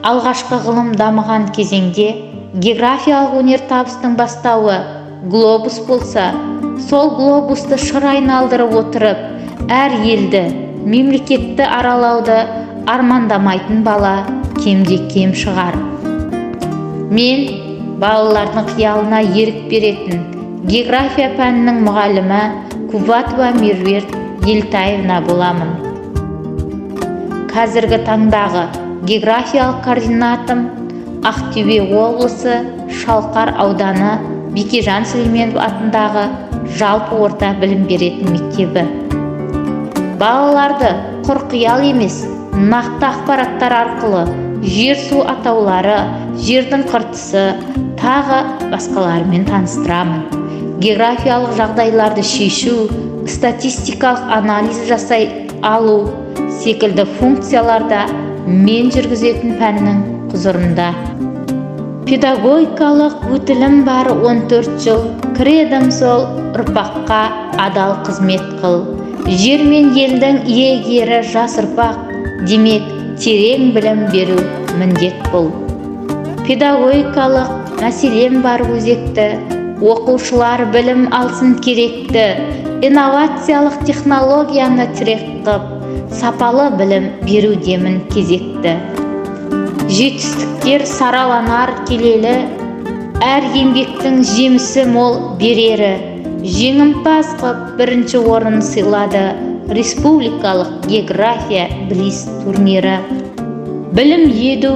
алғашқы ғылым дамыған кезеңде географиялық өнертабыстың бастауы глобус болса, сол глобусты шыр айналдырып отырып әр елді, мемлекетті аралауды армандамайтын бала кемде-кем шығар. Мен балалардың қиялына ерік беретін география пәнінің мұғалімі Кубатова Меруерт Елтаевна боламын. Қазіргі таңдағы географиялық координатым Ақтөбе облысы Шалқар ауданы Бекежан Сүлейменов атындағы жалпы орта білім беретін мектебі. Балаларды құр қиял емес, нақты ақпараттар арқылы жер-су атаулары, жердің қыртысы, тағы басқаларымен таныстырамын. Географиялық жағдайларды шешу, статистикалық анализ жасай алу секілді функцияларда мен жүргізетін пәннің құзырында. Педагогикалық өтілім бар 14 жыл, кіредім сол ұрпаққа адал қызмет қыл. Жер мен елдің иегері жас ұрпақ, демек терең білім беру міндет бұл. Педагогикалық мәселем бар өзекті, оқушылар білім алсын керекті, инновациялық технологияны тірек қып, сапалы білім берудемін кезекті. Жетістіктер сараланар келелі, әр еңбектің жемісі мол берері. Жеңімпаз қып бірінші орын сыйлады республикалық география близ турнирі. Білім еду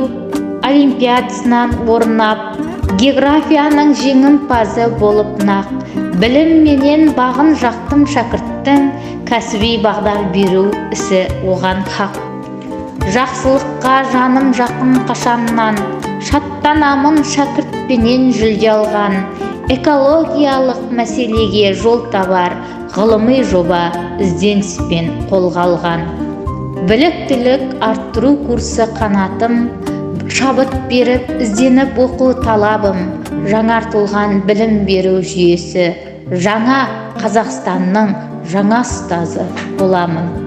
олимпиадасынан орнап, географияның жеңімпазы болып нақ. Білім менен бағын жақтым шәкірттің, кәсіби бағдар беру ісі оған хақ. Жақсылыққа жаным жақын қашаннан, шаттанамын шәкіртпенен жүлде алған. Экологиялық мәселеге жол табар ғылыми жоба ізденіспен қолға алған. Біліктілік арттыру курсы қанатым, шабыт беріп ізденіп оқу талабым. Жаңартылған білім беру жүйесі, жаңа Қазақстанның жаңа ұстазы боламын.